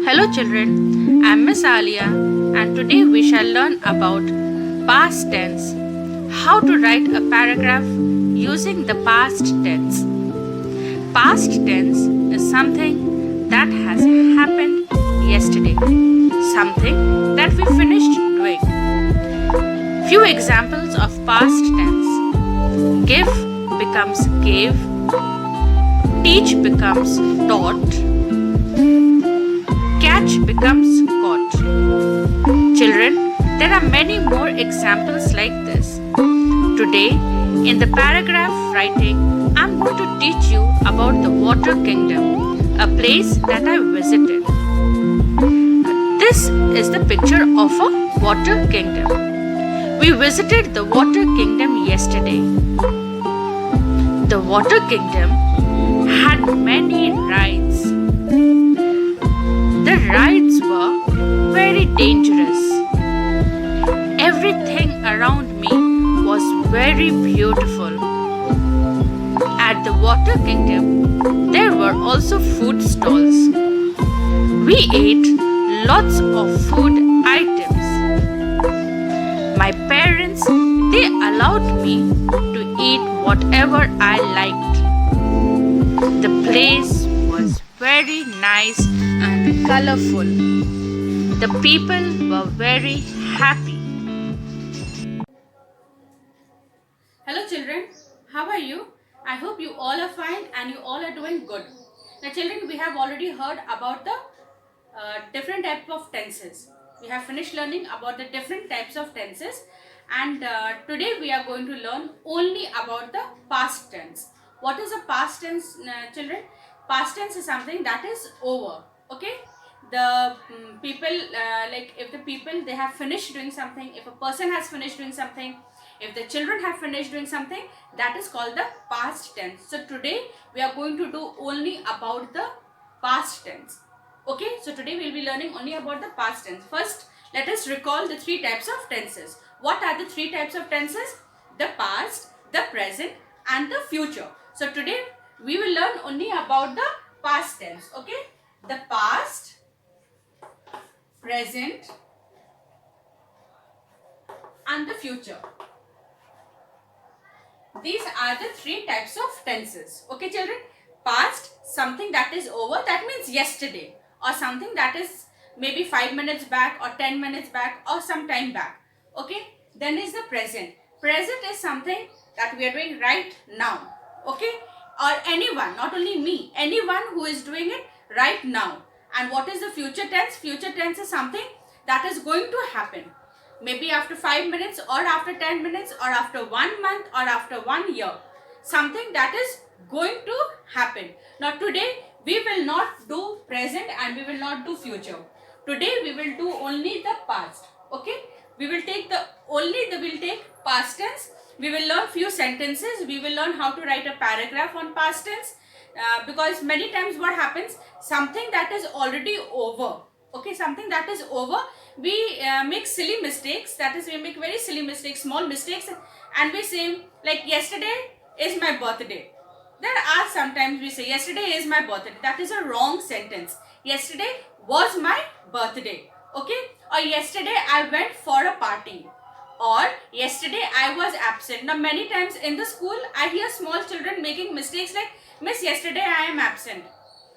Hello children, I am Miss Alia and today we shall learn about past tense. How to write a paragraph using the past tense. Past tense is something that has happened yesterday, something that we finished doing. Few examples of past tense. Give becomes gave, teach becomes taught, catch becomes caught. Children, there are many more examples like this. Today, in the paragraph writing, I'm going to teach you about the Water Kingdom, a place that I visited. This is the picture of a Water Kingdom. We visited the Water Kingdom yesterday. The Water Kingdom had many rides. The rides were very dangerous. Everything around me was very beautiful. At the Water Kingdom, there were also food stalls. We ate lots of food items. My parents, they allowed me to eat whatever I liked. The place was very nice and colorful. The people were very happy. Hello children, how are you? I hope you all are fine and you all are doing good. Now children, we have already heard about the different types of tenses. We have finished learning about the different types of tenses and today we are going to learn only about the past tense. What is a past tense, children? Past tense is something that is over. Okay, the people like if the people they have finished doing something, if a person has finished doing something, if the children have finished doing something, that is called the past tense. So today we are going to do only about the past tense. Okay, so today we will be learning only about the past tense. First, let us recall the three types of tenses. What are the three types of tenses? The past, the present and the future. So today we will learn only about the past tense. Okay, the past, present and the future. These are the three types of tenses. Okay children, past, something that is over, that means yesterday, or something that is maybe 5 minutes back or 10 minutes back or some time back. Okay, then is the present. Present is something that we are doing right now. Okay, or anyone, not only me, anyone who is doing it right now. And what is the future tense? Future tense is something that is going to happen. Maybe after 5 minutes or after 10 minutes or after 1 month or after 1 year. Something that is going to happen. Now today we will not do present and we will not do future. Today we will do only the past. Okay, we will take past tense. We will learn few sentences. We will learn how to write a paragraph on past tense. Because many times what happens, something that is already over, okay, something that is over, we make silly mistakes, that is we make very silly mistakes, small mistakes, and we say like yesterday is my birthday. There are sometimes we say yesterday is my birthday. That is a wrong sentence. Yesterday was my birthday. Okay, or yesterday I went for a party, or yesterday I was absent. Now many times in the school I hear small children making mistakes like, Miss, yesterday I am absent.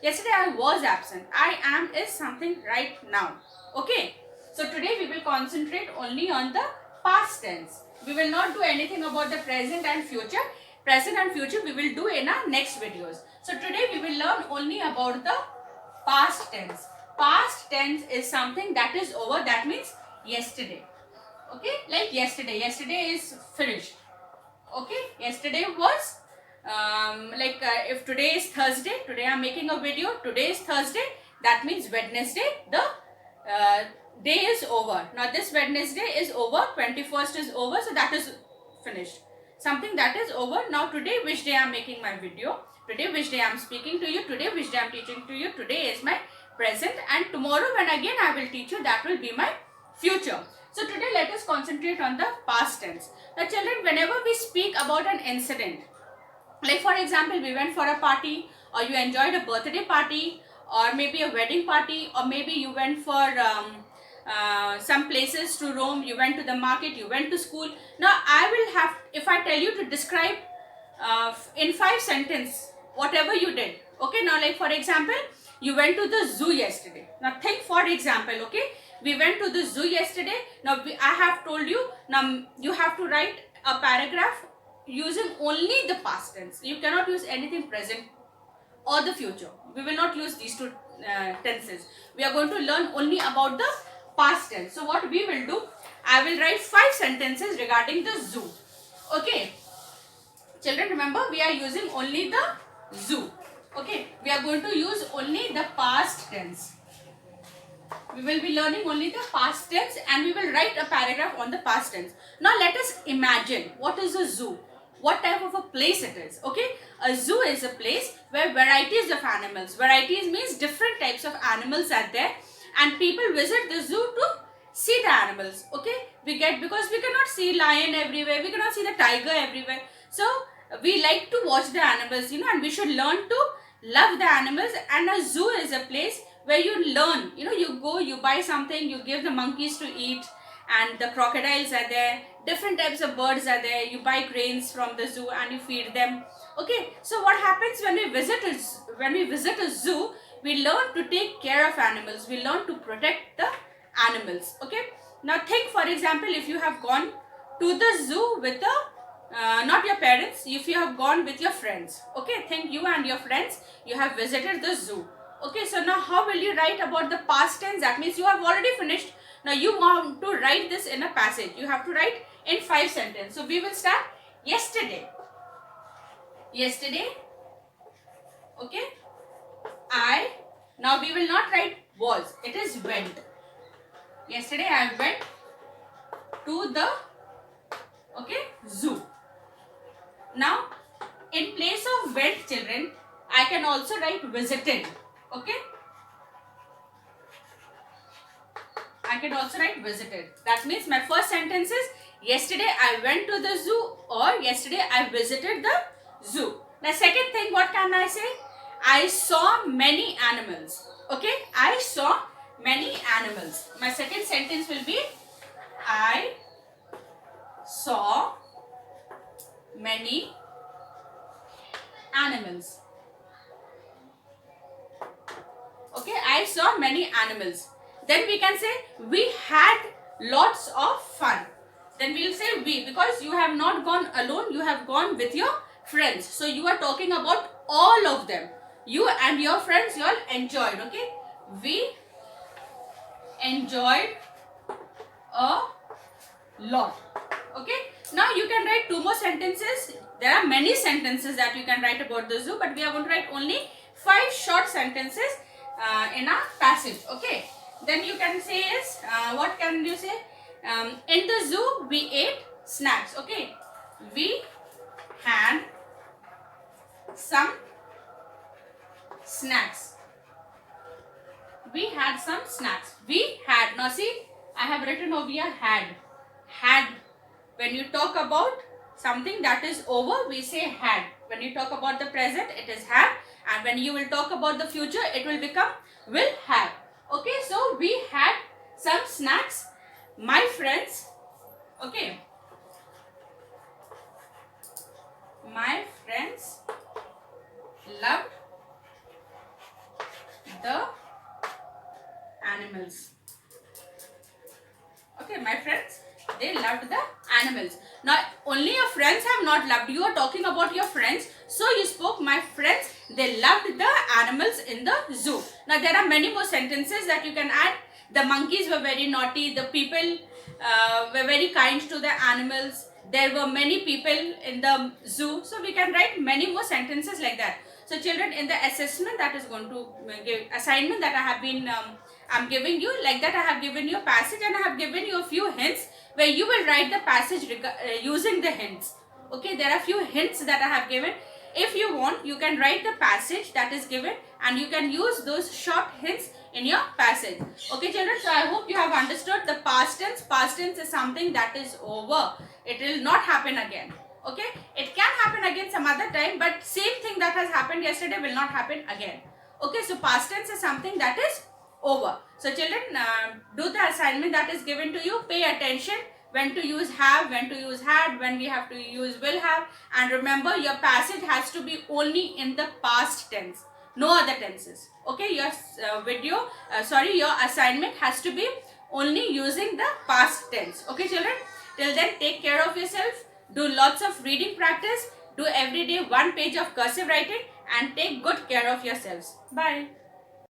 Yesterday I was absent. I am is something right now. Okay, so today we will concentrate only on the past tense. We will not do anything about the present and future. Present and future we will do in our next videos. So today we will learn only about the past tense. Past tense is something that is over, that means yesterday. Okay, like yesterday is finished. Okay, yesterday was if today is Thursday, today I am making a video, today is Thursday, that means Wednesday, the day is over. Now this Wednesday is over, 21st is over, so that is finished. Something that is over. Now today which day I am making my video, today which day I am speaking to you, today which day I am teaching to you, today is my present, and tomorrow when again I will teach you, that will be my future. So today let us concentrate on the past tense. Now children, whenever we speak about an incident, like for example we went for a party, or you enjoyed a birthday party, or maybe a wedding party, or maybe you went for some places to roam, you went to the market, you went to school. Now I will have, if I tell you to describe in 5 sentences whatever you did. Okay, now like for example, you went to the zoo yesterday. Now think, for example, okay, we went to the zoo yesterday. Now I have told you, now you have to write a paragraph using only the past tense. You cannot use anything present or the future. We will not use these two tenses. We are going to learn only about the past tense. So what we will do, I will write 5 sentences regarding the zoo. Okay, children, remember we are using only the zoo. Okay, we are going to use only the past tense. We will be learning only the past tense, and we will write a paragraph on the past tense. Now let us imagine what is a zoo, what type of a place it is. Okay, a zoo is a place where varieties of animals, varieties means different types of animals are there, and people visit the zoo to see the animals. Okay, because we cannot see lion everywhere, we cannot see the tiger everywhere, so we like to watch the animals, and we should learn to love the animals. And a zoo is a place where you learn, you go, you buy something, you give the monkeys to eat, and the crocodiles are there, different types of birds are there, you buy grains from the zoo and you feed them. Okay, so what happens when we visit a zoo, we learn to take care of animals, we learn to protect the animals. Okay, now think, for example, if you have gone to the zoo with not your parents, if you have gone with your friends. Okay, think you and your friends, you have visited the zoo. Okay, so now how will you write about the past tense? That means you have already finished. Now you want to write this in a passage. You have to write in 5 sentences. So we will start yesterday. Yesterday. Okay. Now we will not write was. It is went. Yesterday I went to the zoo. Now in place of went, children, I can also write visited. Okay, I can also write visited. That means my first sentence is yesterday I went to the zoo, or yesterday I visited the zoo. The second thing, what can I say? I saw many animals. Okay, I saw many animals. My second sentence will be I saw many animals. Okay, I saw many animals. Then we can say we had lots of fun. Then we will say we, because you have not gone alone, you have gone with your friends. So you are talking about all of them. You and your friends, you all enjoyed. Okay, we enjoyed a lot. Okay, now you can write 2 more sentences. There are many sentences that you can write about the zoo, but we are going to write only 5 short sentences in a passage. Okay, then you can say is what can you say? In the zoo we ate snacks. Okay, we had some snacks. We had some snacks. We had. Now see, I have written over here had. Had. When you talk about something that is over, we say had. When you talk about the present, it is have. And when you will talk about the future, it will become will have. Okay, so we had some snacks. My friends, okay, my friends loved the animals. Okay, my friends, they loved the animals. Now, only your friends have not loved. You are talking about your friends. So, you spoke, my friends, they loved the animals in the zoo. Now, there are many more sentences that you can add. The monkeys were very naughty. The people were very kind to the animals. There were many people in the zoo. So, we can write many more sentences like that. So, children, in the assessment that is going to give, assignment that I have been, I'm giving you, like that I have given you a passage and I have given you a few hints where you will write the passage using the hints. Okay, there are few hints that I have given. If you want, you can write the passage that is given and you can use those short hints in your passage. Okay, children, so I hope you have understood the past tense. Past tense is something that is over. It will not happen again. Okay, it can happen again some other time, but same thing that has happened yesterday will not happen again. Okay, so past tense is something that is over. So children, do the assignment that is given to you. Pay attention when to use have, when to use had, when we have to use will have, and remember your passage has to be only in the past tense, no other tenses. Okay, your your assignment has to be only using the past tense. Okay children, till then take care of yourself, do lots of reading practice, do every day one page of cursive writing, and take good care of yourselves. Bye.